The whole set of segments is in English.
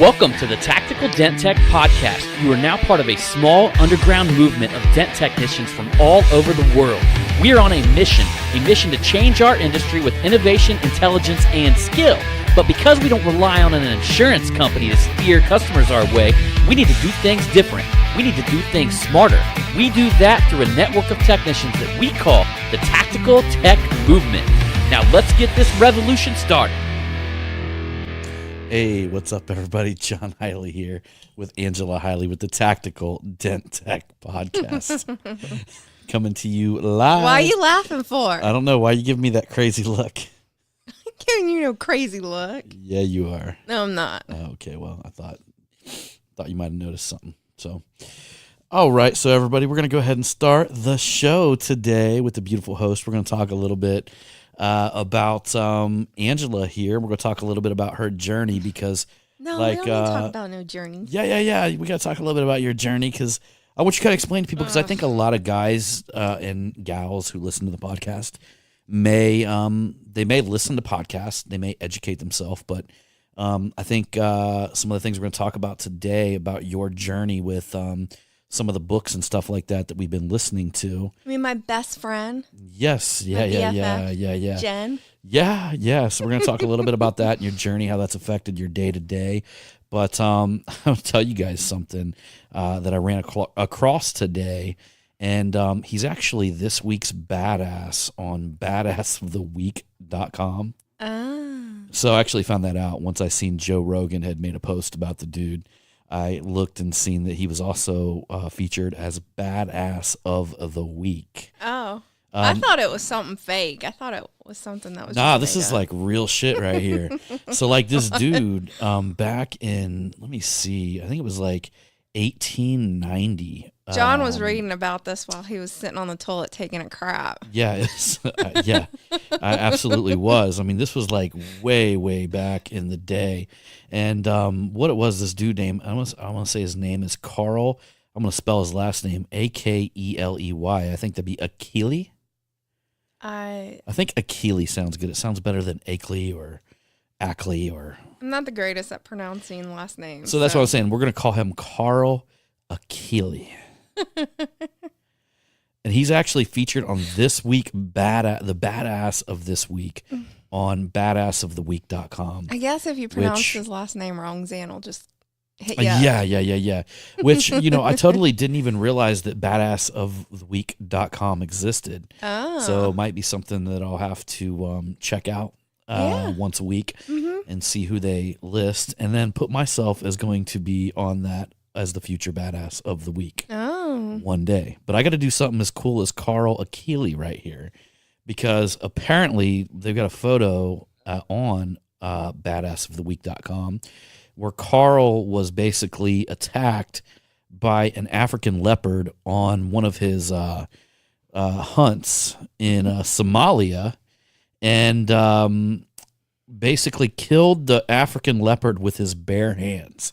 Welcome to the Tactical Dent Tech Podcast. You are now part of a small underground movement of dent technicians from all over the world. We are on a mission to change our industry with innovation, intelligence, and skill. But because we don't rely on an insurance company to steer customers our way, we need to do things different. We need to do things smarter. We do that through a network of technicians that we call the Tactical Tech Movement. Now let's get this revolution started. Hey, what's up, everybody? John Hiley here with Angela Hiley with the Tactical Dent Tech Podcast. Coming to you live. Why are you laughing for? I don't know. Why you giving me that crazy look? I'm giving you no crazy look. Yeah, you are. No, I'm not. Okay, well, I thought you might have noticed something. So, all right. So, everybody, we're going to go ahead and start the show today with the beautiful host. We're going to talk a little bit about Angela here. We're going to talk a little bit about her journey because, we don't need to talk about no journey. Yeah. We got to talk a little bit about your journey because I want you to kind of explain to people because I think a lot of guys and gals who listen to the podcast may listen to podcasts, they may educate themselves, but I think some of the things we're going to talk about today about your journey with some of the books and stuff like that we've been listening to. I mean, my best friend. Yes. Yeah. Jen. Yeah. So we're going to talk a little bit about that and your journey, how that's affected your day to day. But I'll tell you guys something that I ran across today. And he's actually this week's badass on badassoftheweek.com. So I actually found that out once I seen Joe Rogan had made a post about the dude. I looked and seen that he was also featured as Badass of the Week. Oh. I thought it was something fake. I thought it was something that was this is like real shit right here. So like this dude back in, let me see, I think it was like 1890. John was reading about this while he was sitting on the toilet taking a crap. Yeah, I absolutely was. I mean, this was like way back in the day. And what it was, this dude named, I want to say his name is Carl. I'm going to spell his last name, Akeley. I think that'd be Akeley. I think Akeley sounds good. It sounds better than Akeley or Akeley or... I'm not the greatest at pronouncing last names. So that's what I was saying. We're going to call him Carl Akeley. And he's actually featured on this week, the badass of this week on badassoftheweek.com. I guess if you pronounce his last name wrong, Zan will just hit you up. Yeah. Which, I totally didn't even realize that badassoftheweek.com existed. Oh. So it might be something that I'll have to check out once a week and see who they list and then put myself as going to be on that as the future badass of the week one day. But I got to do something as cool as Carl Akeley right here because apparently they've got a photo on badassoftheweek.com where Carl was basically attacked by an African leopard on one of his hunts in Somalia and basically killed the African leopard with his bare hands.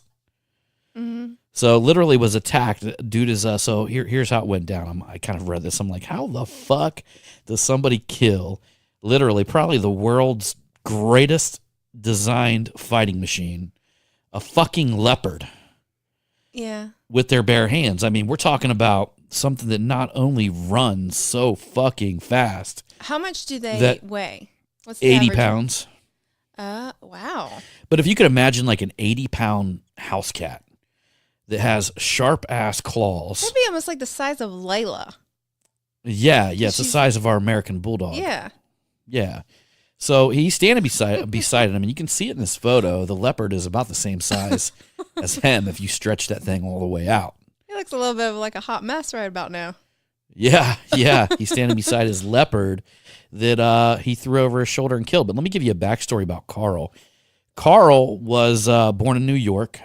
Mm-hmm. So literally was attacked. Dude is so here's how it went down. I kind of read this. I'm like, how the fuck does somebody kill literally probably the world's greatest designed fighting machine, a fucking leopard? Yeah. With their bare hands. I mean, we're talking about something that not only runs so fucking fast. How much do they weigh? What's the 80 average? pounds. Wow. But if you could imagine like an 80-pound house cat that has sharp-ass claws. That'd be almost like the size of Layla. Yeah, it's the size of our American bulldog. Yeah. So he's standing beside him, and you can see it in this photo. The leopard is about the same size as him if you stretch that thing all the way out. He looks a little bit like a hot mess right about now. Yeah. He's standing beside his leopard that he threw over his shoulder and killed. But let me give you a backstory about Carl. Carl was born in New York,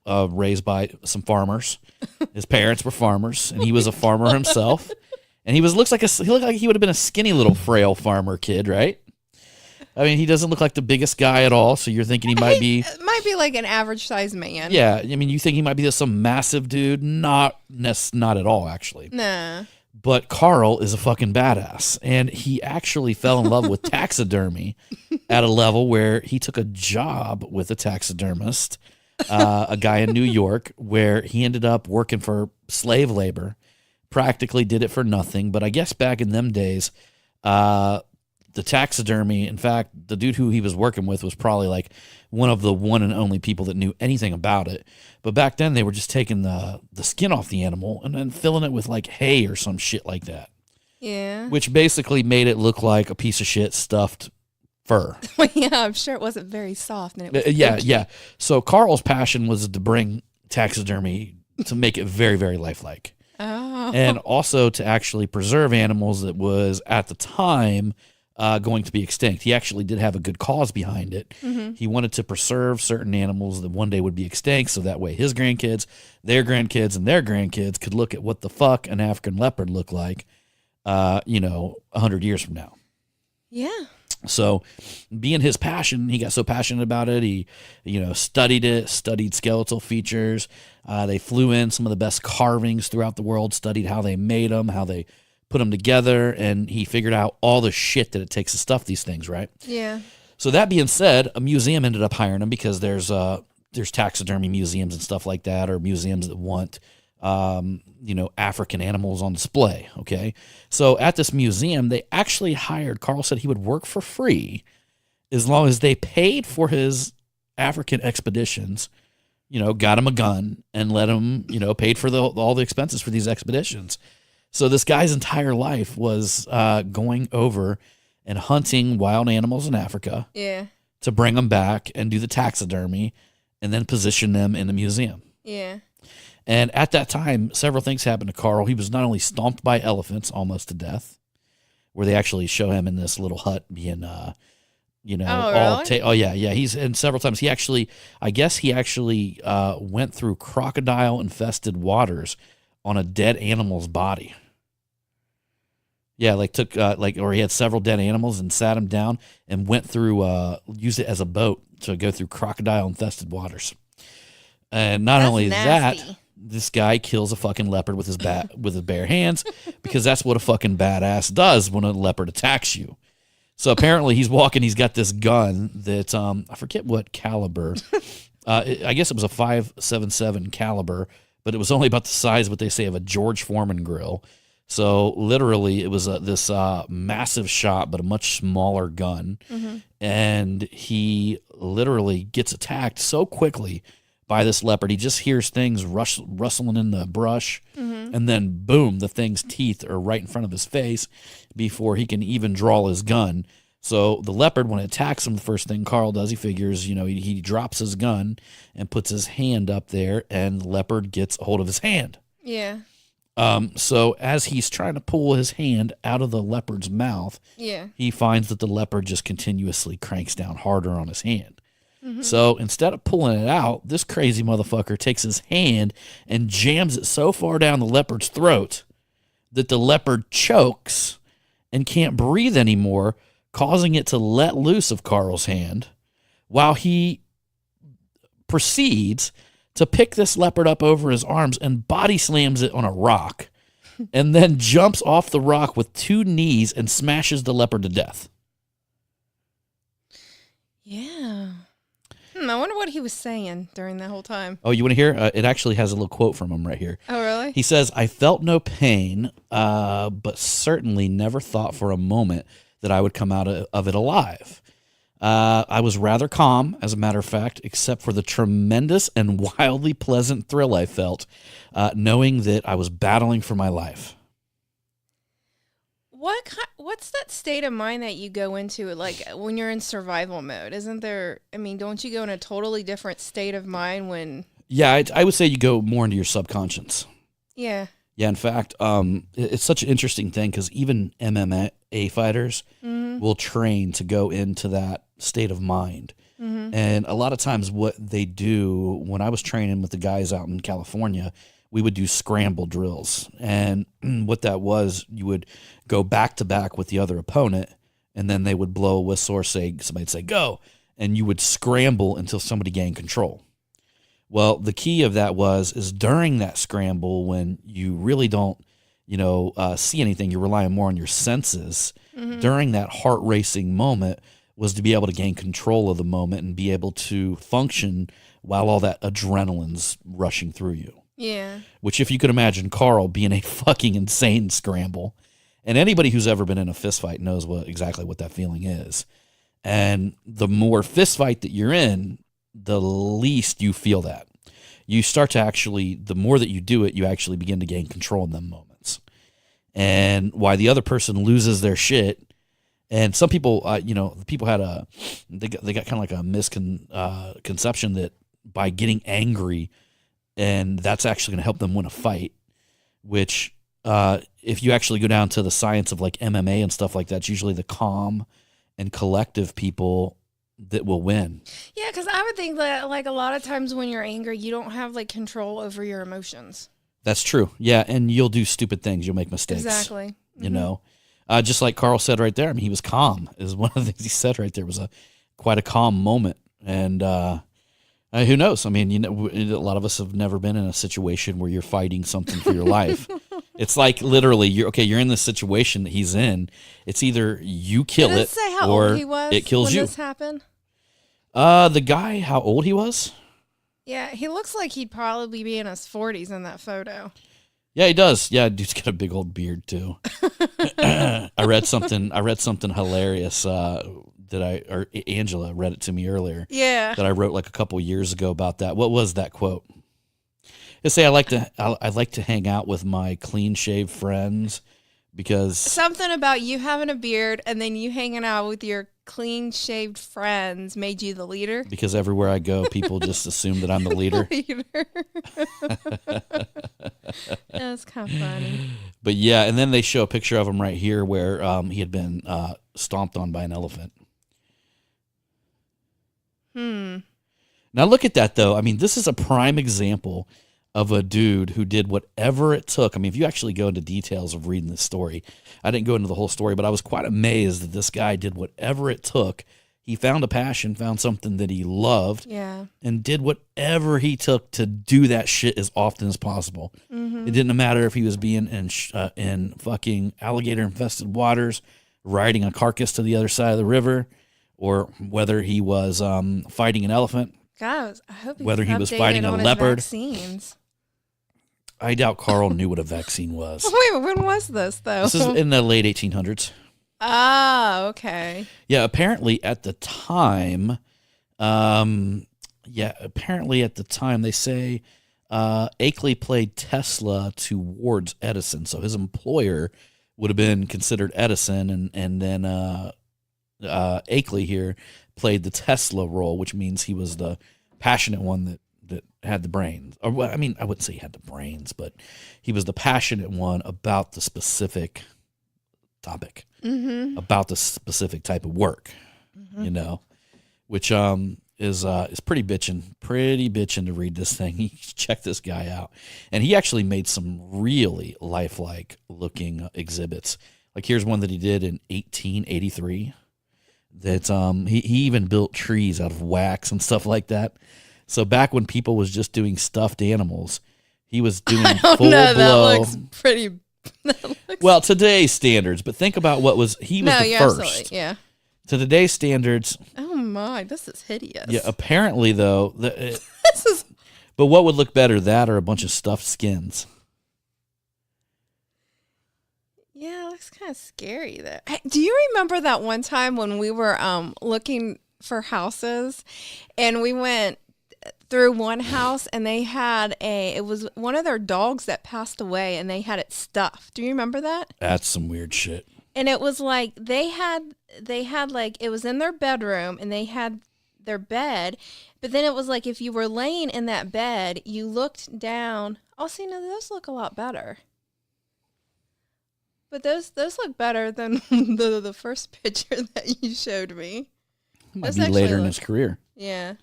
raised by some farmers. His parents were farmers, and he was a farmer himself. And he looked like he would have been a skinny little frail farmer kid, right? I mean, he doesn't look like the biggest guy at all, so you're thinking he might be like an average sized man. Yeah, I mean, you think he might be some massive dude? Not at all, actually. Nah. But Carl is a fucking badass, and he actually fell in love with taxidermy at a level where he took a job with a taxidermist a guy in New York, where he ended up working for slave labor, practically did it for nothing. But I guess back in them days, the taxidermy, in fact, the dude who he was working with was probably like one of the one and only people that knew anything about it. But back then they were just taking the skin off the animal and then filling it with like hay or some shit like that. Yeah. Which basically made it look like a piece of shit stuffed fur. Well, yeah, I'm sure it wasn't very soft. And it was Yeah. So Carl's passion was to bring taxidermy to make it very, very lifelike. Oh. And also to actually preserve animals that was at the time going to be extinct. He actually did have a good cause behind it. Mm-hmm. He wanted to preserve certain animals that one day would be extinct, so that way his grandkids, their grandkids, and their grandkids could look at what the fuck an African leopard looked like, 100 years from now. Yeah. So being his passion, he got so passionate about it. He, studied skeletal features. They flew in some of the best carvings throughout the world, studied how they made them, how they put them together, and he figured out all the shit that it takes to stuff these things, right? Yeah. So that being said, a museum ended up hiring him because there's taxidermy museums and stuff like that, or museums that want African animals on display. Okay. So at this museum, they actually hired, Carl said he would work for free as long as they paid for his African expeditions, got him a gun and let him, paid for all the expenses for these expeditions. So this guy's entire life was going over and hunting wild animals in Africa. Yeah. To bring them back and do the taxidermy and then position them in the museum. Yeah. And at that time, several things happened to Carl. He was not only stomped by elephants almost to death, where they actually show him in this little hut being, Oh, really? Yeah. He's, and several times he actually went through crocodile infested waters on a dead animal's body. Yeah, or he had several dead animals and sat him down and went through, used it as a boat to go through crocodile infested waters. And not only nasty. that, this guy kills a fucking leopard with his bare hands, because that's what a fucking badass does when a leopard attacks you. So apparently he's walking, he's got this gun that, I forget what caliber. I guess it was a 5.77 caliber, but it was only about the size, what they say, of a George Foreman grill. So literally it was this massive shot, but a much smaller gun. Mm-hmm. And he literally gets attacked so quickly by this leopard. He just hears things rustling in the brush. Mm-hmm. And then boom, the thing's teeth are right in front of his face before he can even draw his gun. So the leopard, when it attacks him, the first thing Carl does, he figures, he drops his gun and puts his hand up there, and the leopard gets a hold of his hand. Yeah. So as he's trying to pull his hand out of the leopard's mouth, he finds that the leopard just continuously cranks down harder on his hand. Mm-hmm. So instead of pulling it out, this crazy motherfucker takes his hand and jams it so far down the leopard's throat that the leopard chokes and can't breathe anymore, causing it to let loose of Carl's hand, while he proceeds to pick this leopard up over his arms and body slams it on a rock, and then jumps off the rock with two knees and smashes the leopard to death. Yeah. I wonder what he was saying during that whole time. Oh, you want to hear? It actually has a little quote from him right here. Oh, really? He says, "I felt no pain, but certainly never thought for a moment that I would come out of it alive. I was rather calm, as a matter of fact, except for the tremendous and wildly pleasant thrill I felt, knowing that I was battling for my life." What's that state of mind that you go into, like when you're in survival mode? Isn't there? I mean, don't you go in a totally different state of mind when? Yeah, I would say you go more into your subconscious. Yeah. Yeah, in fact, it's such an interesting thing because even MMA fighters will train to go into that state of mind. Mm-hmm. And a lot of times what they do, when I was training with the guys out in California, we would do scramble drills. And what that was, you would go back to back with the other opponent, and then they would blow a whistle or somebody'd say, go, and you would scramble until somebody gained control. Well, the key of that is during that scramble, when you really don't, see anything, you're relying more on your senses. Mm-hmm. During that heart racing moment was to be able to gain control of the moment and be able to function while all that adrenaline's rushing through you. Yeah. Which, if you could imagine Carl being a fucking insane scramble, and anybody who's ever been in a fist fight knows exactly what that feeling is. And the more fist fight that you're in, the least you feel that. You start to actually, the more that you do it, you actually begin to gain control in them moments. And why the other person loses their shit. And some people, people had they got kind of like a misconception that by getting angry, and that's actually going to help them win a fight, which if you actually go down to the science of like MMA and stuff like that, it's usually the calm and collective people that will win. Yeah, because I would think that like a lot of times when you're angry, you don't have like control over your emotions. That's true. Yeah, and you'll do stupid things. You'll make mistakes. Exactly. You know, just like Carl said right there. I mean, he was calm. Is one of the things he said right there was quite a calm moment. And who knows? I mean, a lot of us have never been in a situation where you're fighting something for your life. It's like literally, you're in the situation that he's in. It's either you kill Did it, it say how or old he was it kills when you. this happened? The guy, how old he was? Yeah, he looks like he'd probably be in his 40s in that photo. Yeah, he does. Yeah, dude's got a big old beard too. I read something hilarious Angela read it to me earlier. Yeah. That I wrote like a couple years ago about that. What was that quote? It say I like to hang out with my clean shaved friends because something about you having a beard and then you hanging out with your clean shaved friends made you the leader. Because everywhere I go, people just assume that I'm the leader. That's kind of funny. But yeah, and then they show a picture of him right here where he had been stomped on by an elephant. Now look at that though. I mean, this is a prime example of a dude who did whatever it took. I mean, if you actually go into details of reading this story, I didn't go into the whole story, but I was quite amazed that this guy did whatever it took. He found a passion, found something that he loved, and did whatever he took to do that shit as often as possible. It didn't matter if he was being in fucking alligator-infested waters, riding a carcass to the other side of the river, or whether he was fighting an elephant. God, I hope he's whether he was updated fighting a on his leopard. Vaccines. I doubt Carl knew what a vaccine was. Wait, when was this, though? This is in the late 1800s. Oh, okay. Yeah, apparently at the time, they say Akeley played Tesla towards Edison. So his employer would have been considered Edison, and then Akeley here played the Tesla role, which means he was the passionate one that had the brains. Or, I mean, I wouldn't say he had the brains, but he was the passionate one about the specific topic, about the specific type of work, which is pretty bitching to read this thing. Check this guy out. And he actually made some really lifelike looking exhibits. Like here's one that he did in 1883. That he even built trees out of wax and stuff like that. So back when people was just doing stuffed animals, he was doing full blow. That looks pretty. Well, today's standards, but think about what was the first. Absolutely, yeah. To today's standards. Oh my, this is hideous. Yeah, apparently though, this is. But what would look better, that or a bunch of stuffed skins? Yeah, it looks kind of scary. Do you remember that one time when we were looking for houses, and we went through one house, and they had it was one of their dogs that passed away, and they had it stuffed. Do you remember that? That's some weird shit. And it was like they had like, it was in their bedroom, and they had their bed, but then it was like if you were laying in that bed, you looked down. Oh, see, now those look a lot better. But those look better than the first picture that you showed me. Might be later in his career. Yeah.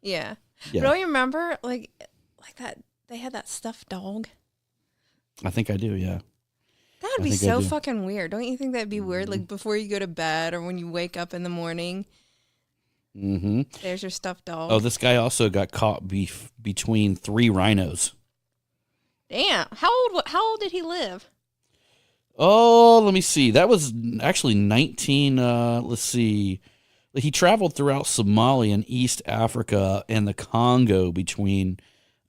Yeah. But don't you remember like that they had that stuffed dog? I think I do, yeah. That would be so fucking weird. Don't you think that'd be weird? Like before you go to bed or when you wake up in the morning. There's your stuffed dog. Oh, this guy also got caught between 3 rhinos. Damn. How old did he live? Oh, let me see. That was actually He traveled throughout Somalia and East Africa and the Congo between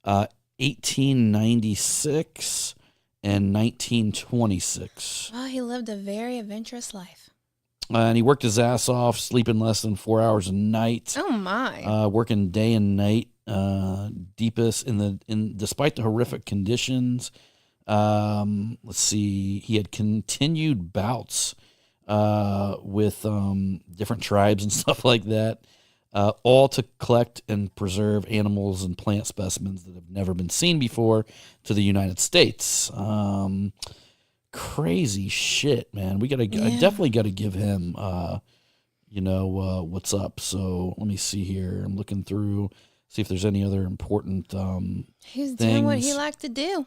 1896 and 1926. Oh, he lived a very adventurous life. And he worked his ass off, sleeping less than 4 hours a night. Oh my! Working day and night, despite the horrific conditions. Let's see, he had continued bouts with different tribes and stuff like that, all to collect and preserve animals and plant specimens that have never been seen before to the United States. Crazy shit, man. I definitely got to give him, what's up. So let me see here. I'm looking through, see if there's any other important He's doing what he liked to do.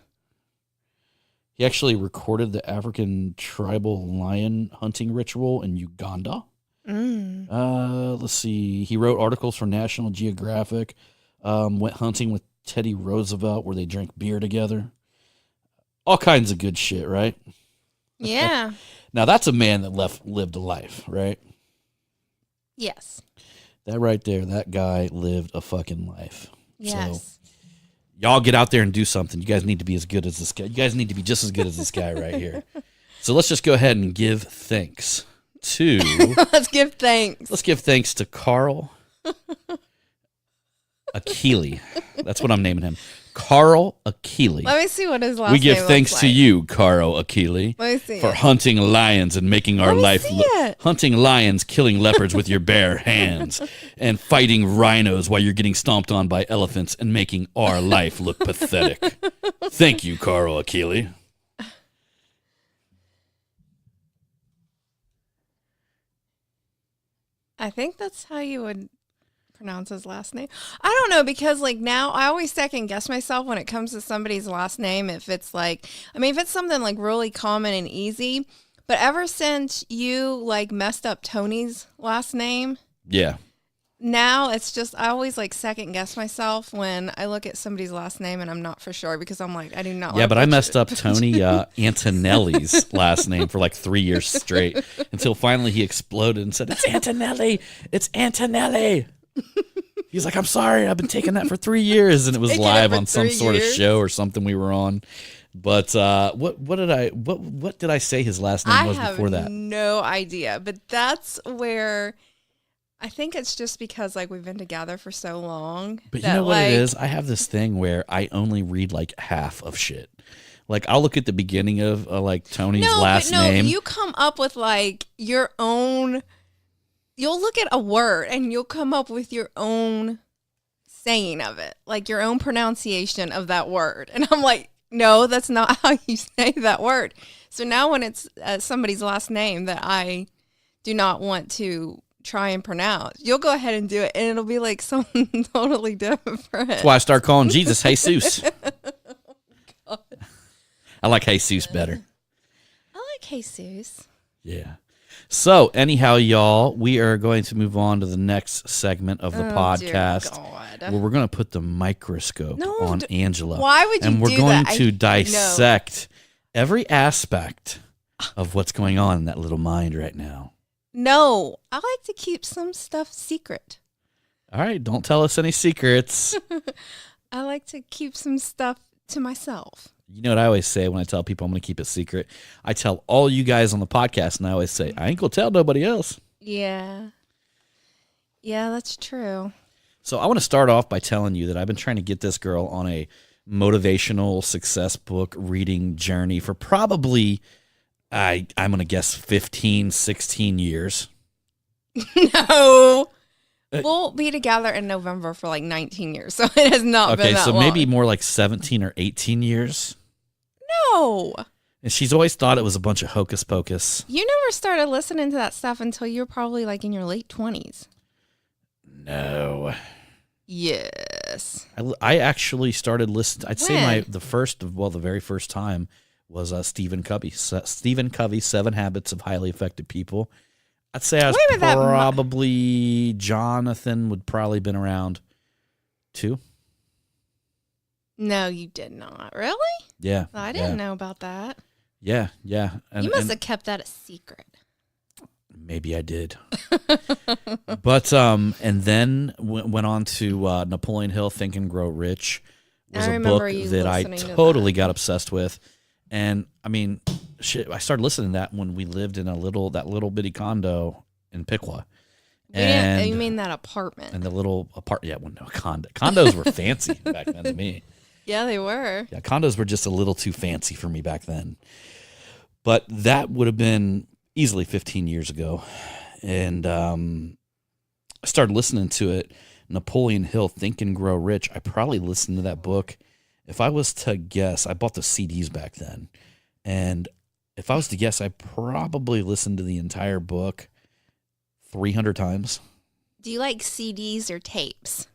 He actually recorded the African tribal lion hunting ritual in Uganda. Let's see. He wrote articles for National Geographic, went hunting with Teddy Roosevelt where they drank beer together. All kinds of good shit, right? Yeah. Now, that's a man that lived a life, right? Yes. That right there, that guy lived a fucking life. Yes. So, y'all get out there and do something. You guys need to be as good as this guy. You guys need to be just as good as this guy right here. So let's just go ahead and give thanks to... Let's give thanks. Let's give thanks to Carl Akeley. That's what I'm naming him. Carl Akeley. Let me see what his last name We give looks thanks like. to you, Carl Akeley, Let me see for it. hunting lions and making our Let me life see it. hunting lions, killing leopards with your bare hands, and fighting rhinos while you're getting stomped on by elephants and making our life look pathetic. Thank you, Carl Akeley. I think that's how you would pronounce his last name. I don't know, because like now I always second guess myself when it comes to somebody's last name. If it's like, if it's something like really common and easy, but ever since you like messed up Tony's last name, Yeah. now it's just, I always like second guess myself when I look at somebody's last name and I'm not for sure, because I'm like, I do not. Yeah, but I messed up Tony Antonelli's last name for like 3 years straight until finally he exploded and said, "It's Antonelli. It's Antonelli." He's like, "I'm sorry. I've been taking that for 3 years." And it was Taking it live for on some 3 sort of years? show or something we were on. But what did I say his last name was before that? No idea, but that's where I think it's just because like we've been together for so long. But you that, know what like, it is? I have this thing where I only read like half of shit. Like I'll look at the beginning of like Tony's last name. You come up with like your own. You'll look at a word and you'll come up with your own saying of it, like your own pronunciation of that word. And I'm like, no, that's not how you say that word. So now when it's somebody's last name that I do not want to try and pronounce, you'll go ahead and do it, and it'll be like something totally different. That's why I start calling Jesus Jesus. I like Jesus better. I like Jesus. Yeah. So anyhow, y'all, we are going to move on to the next segment of the podcast, where we're going to put the microscope on Angela. Why would you And we're do going that? to dissect every aspect of what's going on in that little mind right now. No, I like to keep some stuff secret. All right, don't tell us any secrets. I like to keep some stuff to myself. You know what I always say when I tell people I'm going to keep it secret? I tell all you guys on the podcast, and I always say, I ain't going to tell nobody else. Yeah. Yeah, that's true. So I want to start off by telling you that I've been trying to get this girl on a motivational success book reading journey for probably, I'm going to guess 15, 16 years. No. We'll be together in November for like 19 years, so it has not been Okay, that so long. maybe more like 17 or 18 years. No. And she's always thought it was a bunch of hocus pocus. You never started listening to that stuff until you were probably like in your late 20s. No. Yes. I actually started listening. I'd say When? the very first time was Stephen Covey. Stephen Covey, 7 Habits of Highly Effective People. I'd say I was Wait a minute, probably, Jonathan would probably been around 2. No, you did not. Really? Yeah. I didn't know about that. Yeah. You must have kept that a secret. Maybe I did. But and then went on to Napoleon Hill, Think and Grow Rich. Was a book that I totally got obsessed with. And I mean, shit, I started listening to that when we lived in that little bitty condo in Piqua. And you mean that apartment? And the little apartment, yeah, well, no, condos were fancy back then to me. Yeah, they were. Yeah, condos were just a little too fancy for me back then. But that would have been easily 15 years ago. And I started listening to it. Napoleon Hill, Think and Grow Rich. I probably listened to that book. If I was to guess, I bought the CDs back then. And if I was to guess, I probably listened to the entire book 300 times. Do you like CDs or tapes?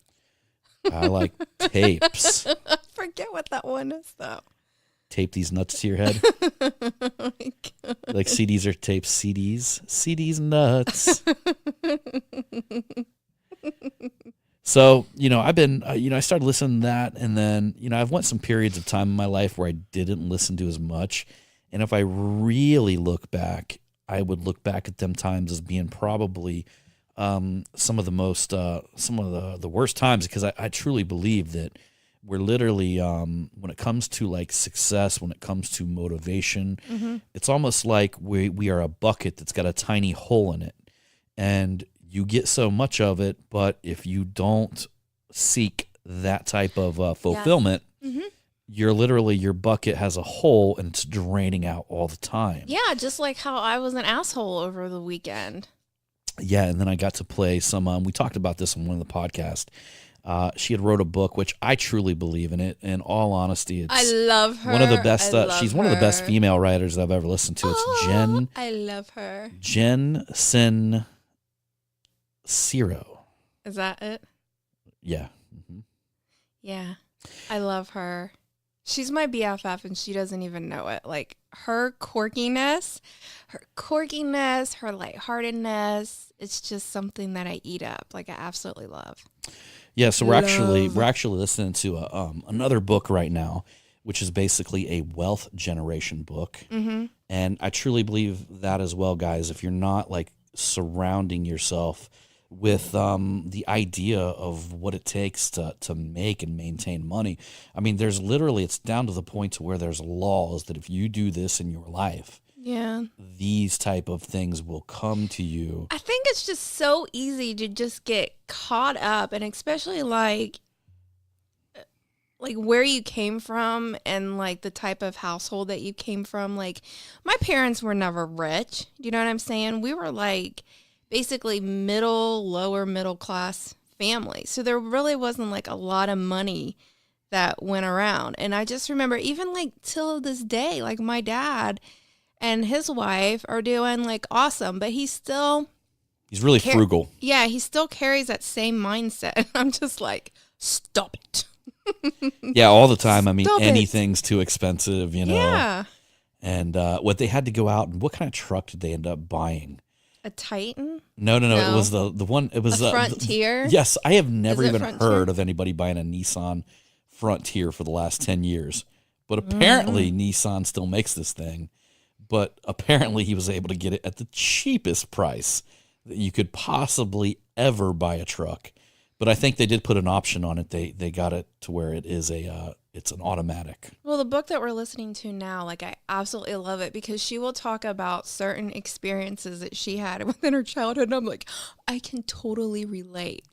I like tapes. I forget what that one is, though. Tape these nuts to your head. Oh my God. Like CDs or tapes? CDs nuts. So, I've been, I started listening to that, and then, I've went some periods of time in my life where I didn't listen to as much. And if I really look back, I would look back at them times as being probably some of the worst times, because I truly believe that we're literally, when it comes to like success, when it comes to motivation, it's almost like we are a bucket that's got a tiny hole in it. And you get so much of it, but if you don't seek that type of fulfillment, your bucket has a hole and it's draining out all the time. Yeah, just like how I was an asshole over the weekend. Yeah, and then I got to play some, we talked about this on one of the podcasts. She had wrote a book, which I truly believe in it. In all honesty, I love her. One of the best. She's one of the best female writers I've ever listened to. It's Jen. I love her. Jen Sincero. Is that it? Yeah. Mm-hmm. Yeah, I love her. She's my BFF, and she doesn't even know it. Like her quirkiness, her lightheartedness. It's just something that I eat up. Like I absolutely love. Yeah, so we're actually listening to another book right now, which is basically a wealth generation book. Mm-hmm. And I truly believe that as well, guys. If you're not like surrounding yourself with the idea of what it takes to make and maintain money, I mean, there's literally, it's down to the point to where there's laws that if you do this in your life, these type of things will come to you. I think it's just so easy to just get caught up, and especially like where you came from and like the type of household that you came from. Like my parents were never rich. Do you know what I'm saying? We were like basically lower middle class family. So there really wasn't like a lot of money that went around. And I just remember even like till this day, like my dad and his wife are doing like awesome, but he's really frugal. Yeah, he still carries that same mindset. I'm just like, stop it. Yeah, all the time. I mean, anything's too expensive, Yeah. And what they had to go out and what kind of truck did they end up buying? A Titan? No. It was the one. It was a Frontier. Yes, I have never even heard of anybody buying a Nissan Frontier for the last 10 years. But apparently Nissan still makes this thing. But apparently he was able to get it at the cheapest price that you could possibly ever buy a truck. But I think they did put an option on it. They got it to where it is it's an automatic. Well, the book that we're listening to now, like I absolutely love it because she will talk about certain experiences that she had within her childhood. And I'm like, I can totally relate.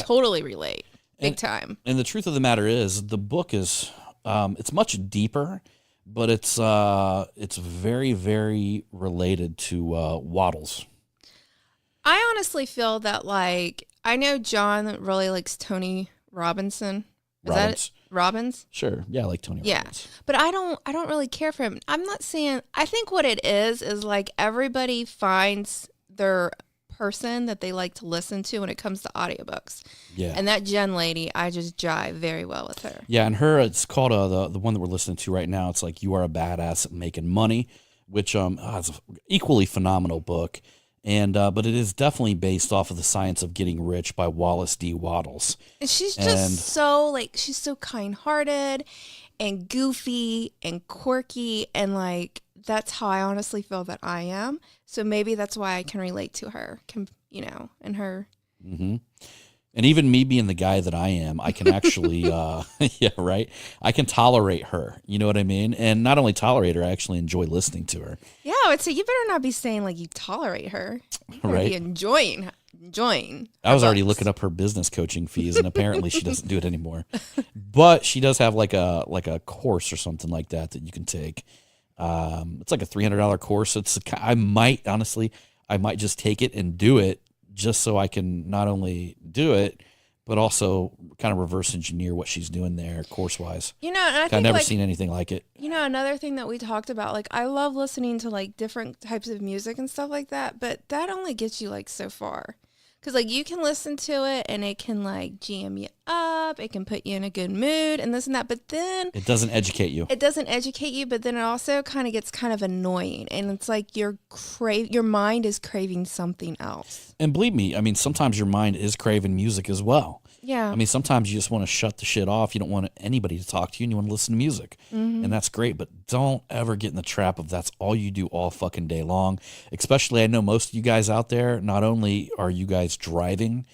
Totally relate. Big time. And the truth of the matter is the book is, it's much deeper, but it's very, very related to Waddles. I honestly feel that like, I know John really likes Tony Robinson. Is that it? Robbins? Sure. Yeah, I like Tony Robbins. But I don't really care for him. I'm not saying, I think what it is like everybody finds their person that they like to listen to when it comes to audiobooks. Yeah. And that Jen lady, I just jive very well with her. Yeah, and her, it's called the one that we're listening to right now. It's like You Are a Badass at Making Money, which is an equally phenomenal book. And but it is definitely based off of The Science of Getting Rich by Wallace D. Waddles. And she's just she's so kind-hearted and goofy and quirky, and like that's how I honestly feel that I am. So maybe that's why I can relate to her, and her. Mm-hmm. And even me being the guy that I am, I can actually, yeah, right? I can tolerate her. You know what I mean? And not only tolerate her, I actually enjoy listening to her. Yeah, I would say you better not be saying like you tolerate her. You better Right. be enjoying. I was already looking up her business coaching fees, and apparently she doesn't do it anymore. But she does have like a course or something like that you can take. It's like a $300 course. I might just take it and do it, just so I can not only do it, but also kind of reverse engineer what she's doing there course-wise. And I think I've never seen anything like it. Another thing that we talked about, like I love listening to like different types of music and stuff like that, but that only gets you like so far. Because like you can listen to it and it can like jam you up, it can put you in a good mood and this and that, but then It doesn't educate you. It doesn't educate you, but then it also kind of gets kind of annoying, and it's like your mind is craving something else. And believe me, I mean, sometimes your mind is craving music as well. Yeah. I mean, sometimes you just want to shut the shit off. You don't want anybody to talk to you, and you want to listen to music. Mm-hmm. And that's great, but don't ever get in the trap of that's all you do all fucking day long. Especially, I know most of you guys out there, not only are you guys driving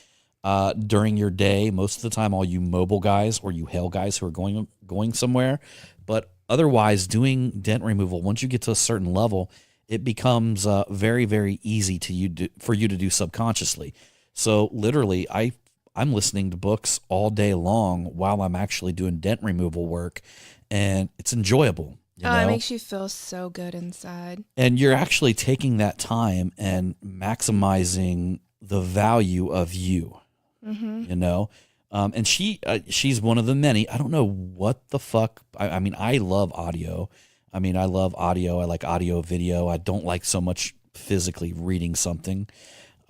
during your day, most of the time all you mobile guys or you hail guys who are going somewhere, but otherwise doing dent removal, once you get to a certain level, it becomes very, very easy for you to do subconsciously. So literally, I'm listening to books all day long while I'm actually doing dent removal work, and it's enjoyable. It makes you feel so good inside. And you're actually taking that time and maximizing the value of you. Mm-hmm. And she's one of the many. I don't know what the fuck. I mean, I love audio. I like audio, video. I don't like so much physically reading something.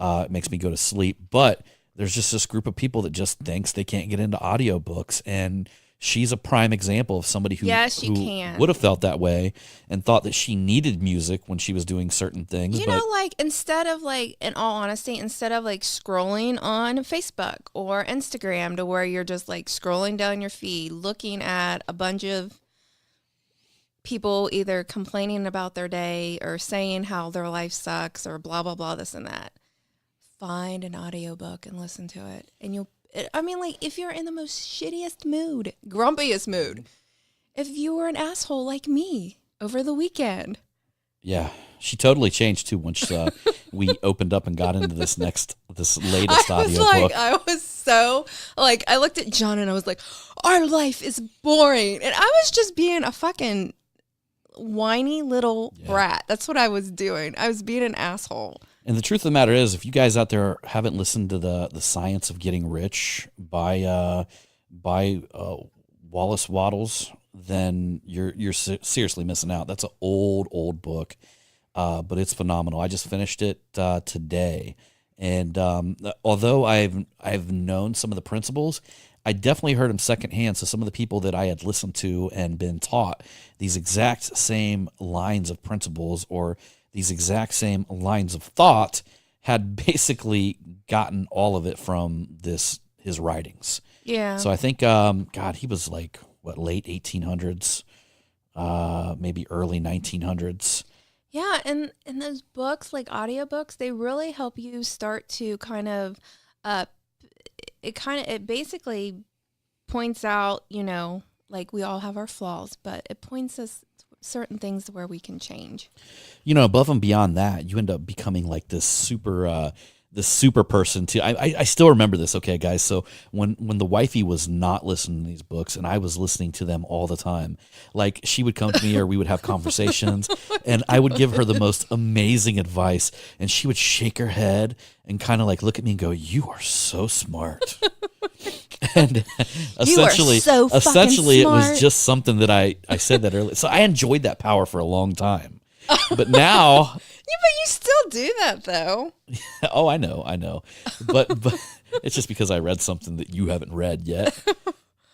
It makes me go to sleep. But there's just this group of people that just thinks they can't get into audiobooks, and she's a prime example of somebody who would have felt that way and thought that she needed music when she was doing certain things. Like instead of like, in all honesty, instead of like scrolling on Facebook or Instagram to where you're just like scrolling down your feed, looking at a bunch of people either complaining about their day or saying how their life sucks or blah, blah, blah, this and that, find an audiobook and listen to it. And if you're in the most shittiest mood, grumpiest mood, if you were an asshole like me over the weekend. Yeah, she totally changed too once we opened up and got into this latest audiobook. I was so like, I looked at John and I was like, our life is boring. And I was just being a fucking whiny little brat. That's what I was doing. I was being an asshole. And the truth of the matter is, if you guys out there haven't listened to the Science of Getting Rich by Wallace Wattles, then you're seriously missing out. That's an old book, but it's phenomenal. I just finished it today, and although I've known some of the principles, I definitely heard them secondhand. So some of the people that I had listened to and been taught these exact same lines of principles or these exact same lines of thought had basically gotten all of it from his writings. Yeah. So I think, he was like, late 1800s, maybe early 1900s. Yeah, and those books, like audiobooks, they really help you start to kind of, it basically points out, like we all have our flaws, but it points us certain things where we can change. Above and beyond that, you end up becoming like this super person too. I still remember this. Okay, guys. So when the wifey was not listening to these books and I was listening to them all the time, like she would come to me or we would have conversations and I would give her the most amazing advice and she would shake her head and kind of like look at me and go, "You are so smart." And essentially it was just something that I said that earlier. So I enjoyed that power for a long time. But now yeah, but you still do that though. Oh, I know. But it's just because I read something that you haven't read yet.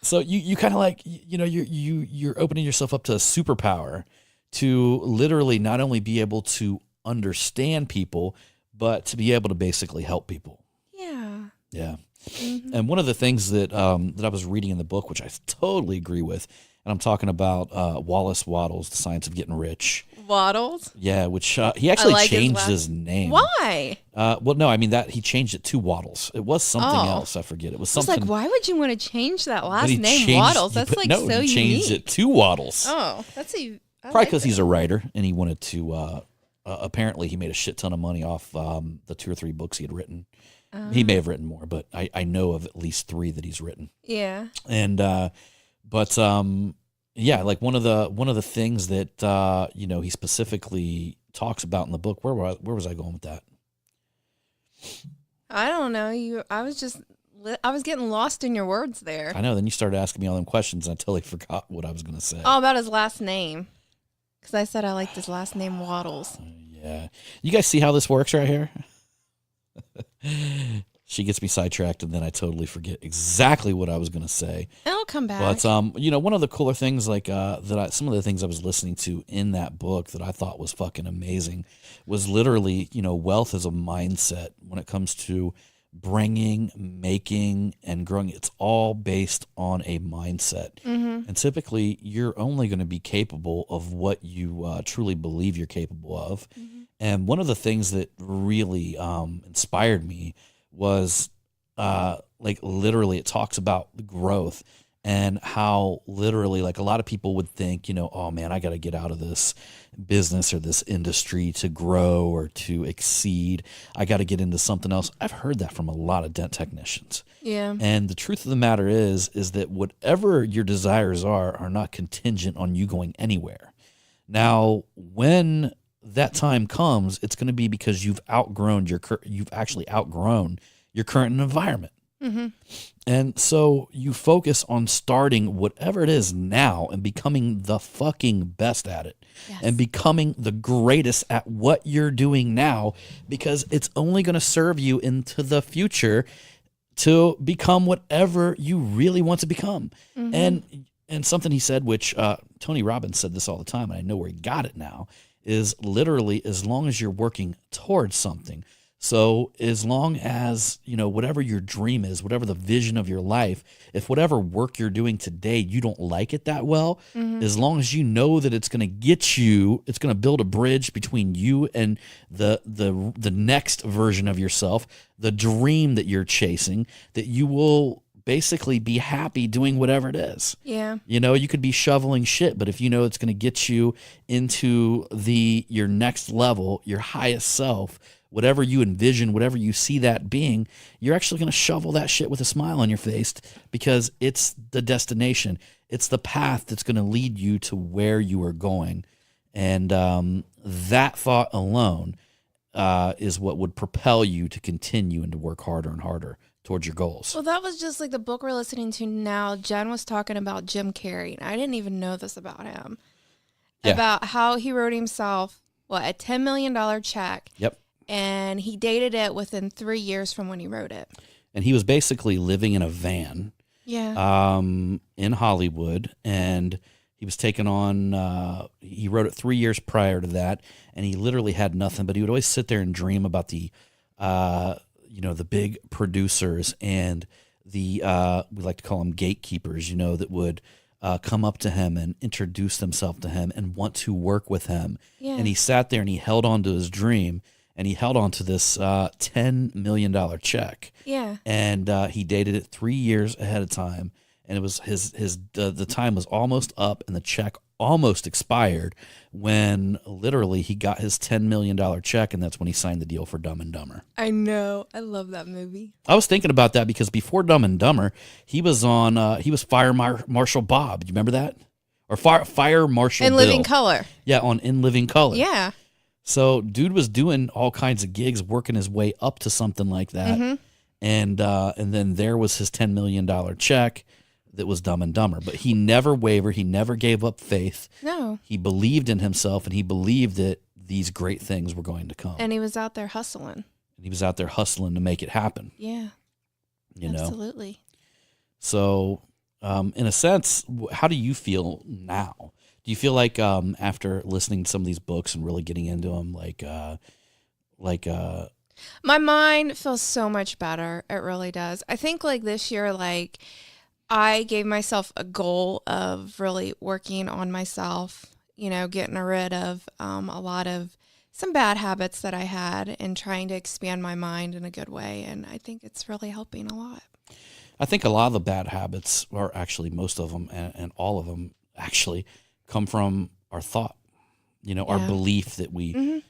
So you kind of like, you're opening yourself up to a superpower to literally not only be able to understand people, but to be able to basically help people. Yeah. Yeah. Mm-hmm. And one of the things that I was reading in the book, which I totally agree with, and I'm talking about Wallace Wattles, The Science of Getting Rich. Waddles? Yeah, which he actually like changed his name. Why? Well, no, I mean that he changed it to Waddles. It was something else. I forget. It was I was something. like, why would you want to change that but last he name, changed- Waddles? he That's put- like no, so he changed unique. it to Waddles. Oh, that's Probably because he's a writer and he wanted to. Apparently, he made a shit ton of money off the 2 or 3 books he had written. He may have written more, but I know of at least 3 that he's written. Yeah. And yeah, like one of the things that he specifically talks about in the book. Where was I going with that? I don't know. I was getting lost in your words there. I know. Then you started asking me all them questions, and I totally forgot what I was going to say. Oh, about his last name. Because I said I liked his last name, Waddles. Yeah. You guys see how this works right here? She gets me sidetracked, and then I totally forget exactly what I was going to say. It'll come back. But one of the cooler things, like some of the things I was listening to in that book that I thought was fucking amazing, was literally, wealth is a mindset when it comes to bringing, making, and growing. It's all based on a mindset, and typically you're only going to be capable of what you truly believe you're capable of. And one of the things that really inspired me was literally it talks about the growth and how literally like a lot of people would think, oh man, I got to get out of this business or this industry to grow or to exceed. I got to get into something else. I've heard that from a lot of dent technicians. Yeah. And the truth of the matter is that whatever your desires are not contingent on you going anywhere. Now, when that time comes, it's going to be because you've actually outgrown your current environment. And so you focus on starting whatever it is now and becoming the fucking best at it. Yes. And becoming the greatest at what you're doing now, because it's only going to serve you into the future to become whatever you really want to become. And something he said, which Tony Robbins said this all the time, and I know where he got it now, is literally as long as you're working towards something. So as long as, whatever your dream is, whatever the vision of your life, if whatever work you're doing today, you don't like it that well, as long as you know that it's going to get you, it's going to build a bridge between you and the next version of yourself, the dream that you're chasing, that you will basically be happy doing whatever it is. Yeah. You could be shoveling shit, but if you know it's going to get you into your next level, your highest self, whatever you envision, whatever you see that being, you're actually going to shovel that shit with a smile on your face because it's the destination. It's the path that's going to lead you to where you are going. And that thought alone is what would propel you to continue and to work harder and harder towards your goals. Well, that was just like the book we're listening to now. Jen was talking about Jim Carrey. I didn't even know this about him. Yeah. About how he wrote himself, a $10 million check. Yep. And he dated it within 3 years from when he wrote it. And he was basically living in a van. Yeah. In Hollywood, and he was taken on. He wrote it 3 years prior to that, and he literally had nothing. But he would always sit there and dream about the big producers and we like to call them gatekeepers. that would come up to him and introduce themselves to him and want to work with him. Yeah. And he sat there and he held on to his dream. And he held on to this $10 million check. Yeah. And he dated it 3 years ahead of time. And it was the time was almost up and the check almost expired when literally he got his $10 million check. And that's when he signed the deal for Dumb and Dumber. I know. I love that movie. I was thinking about that because before Dumb and Dumber, he was on, he was Fire Marshal Bob. You remember that? Or Fire Marshal In Bill. Living Color. Yeah, on In Living Color. Yeah. So dude was doing all kinds of gigs, working his way up to something like that. And then there was his $10 million check that was Dumb and Dumber. But he never wavered. He never gave up faith. No. He believed in himself, and he believed that these great things were going to come. And he was out there hustling. And he was out there hustling to make it happen. Yeah. Absolutely. So, in a sense, how do you feel now? Do you feel like after listening to some of these books and really getting into them, my mind feels so much better. It really does. I think this year, I gave myself a goal of really working on myself getting rid of some bad habits that I had and trying to expand my mind in a good way. And I think it's really helping a lot. I think a lot of the bad habits, or actually most of them and all of them actually, come from our thought, our belief that we,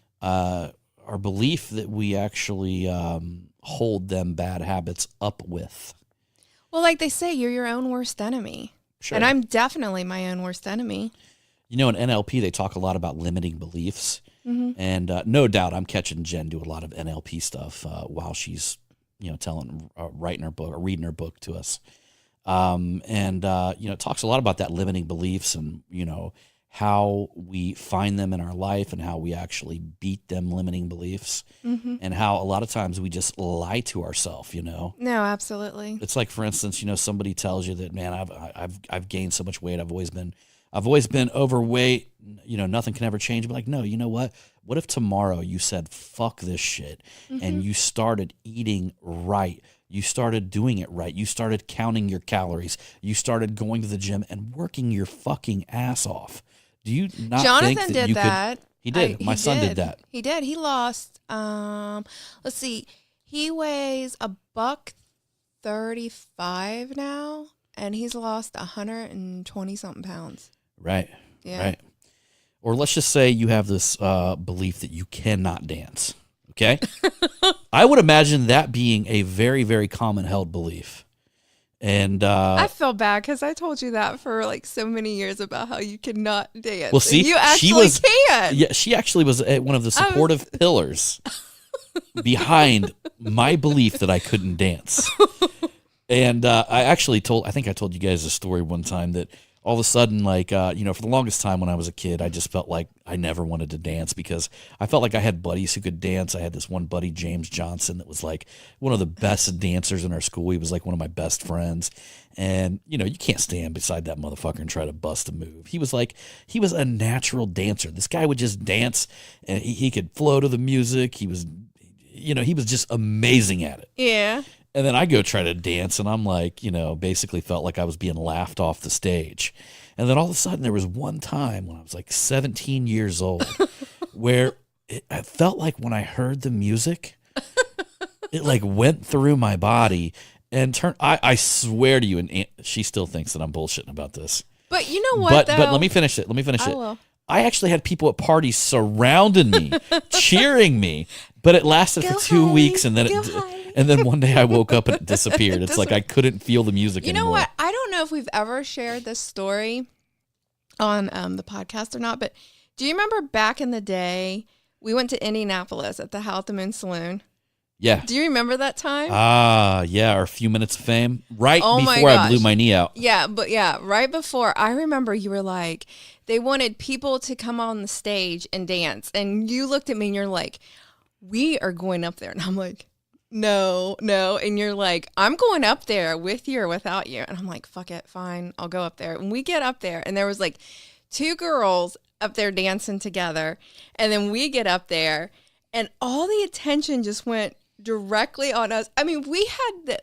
actually hold them bad habits up with. Well, like they say, you're your own worst enemy. Sure. And I'm definitely my own worst enemy. In NLP, they talk a lot about limiting beliefs. Mm-hmm. And no doubt I'm catching Jen do a lot of NLP stuff while she's, writing her book or reading her book to us. It talks a lot about that limiting beliefs and, how we find them in our life and how we actually beat them limiting beliefs, and how a lot of times we just lie to ourselves, No, absolutely. It's like, for instance, somebody tells you that, man, I've gained so much weight. I've always been overweight. Nothing can ever change. But like, no, you know what? What if tomorrow you said, fuck this shit, and you started eating right? You started doing it right. You started counting your calories. You started going to the gym and working your fucking ass off. Do you not Jonathan think that did you that. could? He did. My son did that. He did. He lost, let's see, he weighs $135 now, and he's lost 120 something pounds. Right. Yeah. Right. Or let's just say you have this belief that you cannot dance. Okay. I would imagine that being a very, very common held belief. And I feel bad because I told you that for like so many years about how you cannot dance. Well, see, you actually can. Yeah, she actually was one of the supportive pillars behind my belief that I couldn't dance. And I think I told you guys a story one time that all of a sudden, like, for the longest time when I was a kid, I just felt like I never wanted to dance because I felt like I had buddies who could dance. I had this one buddy, James Johnson, that was like one of the best dancers in our school. He was like one of my best friends. And, you can't stand beside that motherfucker and try to bust a move. He was a natural dancer. This guy would just dance and he could flow to the music. He was just amazing at it. Yeah. And then I go try to dance, and I'm like, basically felt like I was being laughed off the stage. And then all of a sudden, there was one time when I was like 17 years old where I felt like when I heard the music, it like went through my body and turned. I swear to you, and she still thinks that I'm bullshitting about this. But you know what? But let me finish it. Will. I actually had people at parties surrounding me, cheering me, but it lasted for 2 weeks, and then and then one day I woke up and it disappeared. It's like I couldn't feel the music anymore. You know what? I don't know if we've ever shared this story on the podcast or not, but do you remember back in the day, we went to Indianapolis at the Howl at the Moon Saloon? Yeah. Do you remember that time? Yeah, our few minutes of fame. Before I blew my knee out. Yeah, right before. I remember you were like, they wanted people to come on the stage and dance. And you looked at me and you're like, we are going up there. And I'm like, no. And you're like, I'm going up there with you or without you. And I'm like, fuck it, fine, I'll go up there. And we get up there and there was like 2 girls up there dancing together. And then we get up there and all the attention just went directly on us. I mean, we had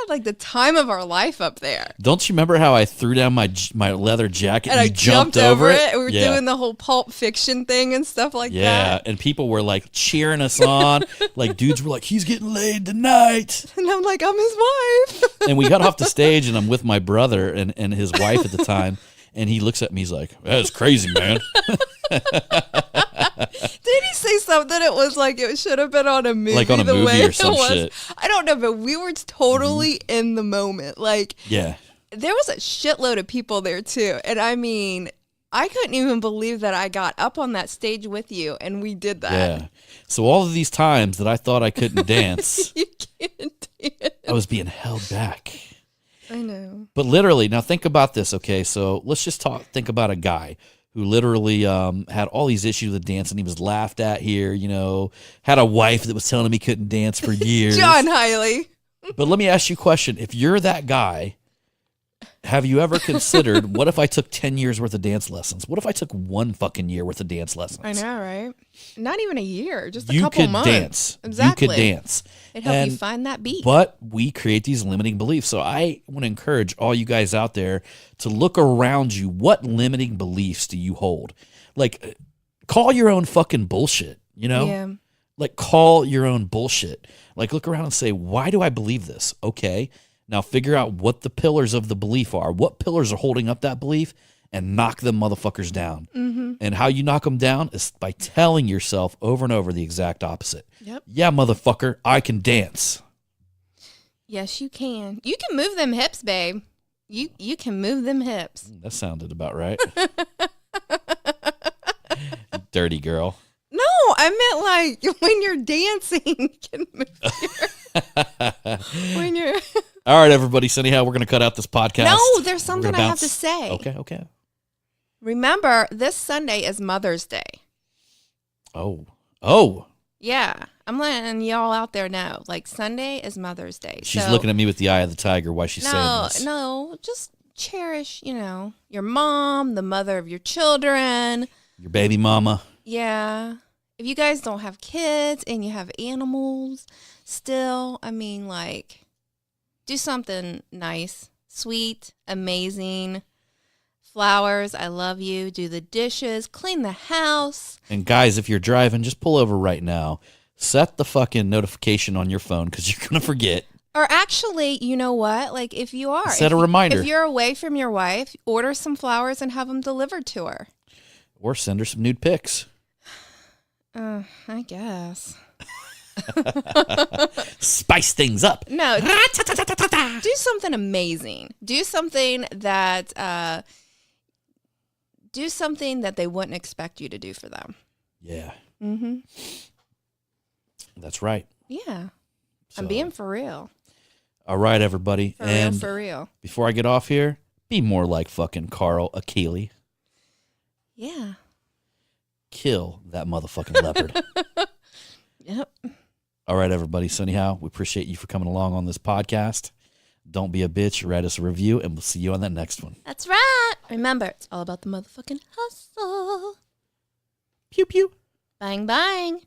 like the time of our life up there. Don't you remember how I threw down my leather jacket and I you jumped over it? And we were doing the whole Pulp Fiction thing and stuff like that. Yeah, and people were like cheering us on. Like dudes were like, he's getting laid tonight. And I'm like, I'm his wife. And we got off the stage and I'm with my brother and his wife at the time. And he looks at me, he's like, that's crazy, man. Did he say something? It was like it should have been on a movie. Like on a the movie way or some it was. shit. I don't know, but we were totally in the moment. Like, yeah, there was a shitload of people there too. And I mean, I couldn't even believe that I got up on that stage with you and we did that. Yeah. So all of these times that I thought I couldn't dance, You can't dance. I was being held back. I know. But literally, now think about this, okay? So let's just think about a guy who literally had all these issues with dancing. He was laughed at here, had a wife that was telling him he couldn't dance for years. John Hiley. But let me ask you a question. If you're that guy, have you ever considered, what if I took 10 years worth of dance lessons? What if I took 1 fucking year worth of dance lessons? I know, right? Not even a year, just a couple months. Dance. Exactly. You could dance. It'd help you find that beat. But we create these limiting beliefs. So I want to encourage all you guys out there to look around you. What limiting beliefs do you hold? Like, call your own fucking bullshit, you know? Yeah. Like, call your own bullshit. Like, look around and say, why do I believe this? Okay. Now figure out what the pillars of the belief are. What pillars are holding up that belief, and knock them motherfuckers down. Mm-hmm. And how you knock them down is by telling yourself over and over the exact opposite. Yep. Yeah, motherfucker, I can dance. Yes, you can. You can move them hips, babe. You can move them hips. That sounded about right. Dirty girl. No, I meant like when you're dancing, you can move when you're. All right, everybody. So anyhow, we're going to cut out this podcast. No, there's something I have to say. Okay. Remember, this Sunday is Mother's Day. Oh. Yeah, I'm letting y'all out there know. Like, Sunday is Mother's Day. She's looking at me with the eye of the tiger while she's saying this. No, just cherish, your mom, the mother of your children. Your baby mama. Yeah. If you guys don't have kids and you have animals still, I mean, like, do something nice, sweet, amazing. Flowers, I love you. Do the dishes, clean the house. And guys, if you're driving, just pull over right now. Set the fucking notification on your phone because you're going to forget. Or actually, you know what? Like, if you are. Set a reminder. If you're away from your wife, order some flowers and have them delivered to her. Or send her some nude pics. I guess. Spice things up. No. Do something amazing. Do something that they wouldn't expect you to do for them. Yeah. Mm-hmm. That's right. Yeah. So, I'm being for real. All right, everybody. For real. Before I get off here, be more like fucking Carl Akeley. Yeah. Kill that motherfucking leopard. Yep. All right, everybody. So anyhow, we appreciate you for coming along on this podcast. Don't be a bitch. Write us a review, and we'll see you on that next one. That's right. Remember, it's all about the motherfucking hustle. Pew, pew. Bang, bang.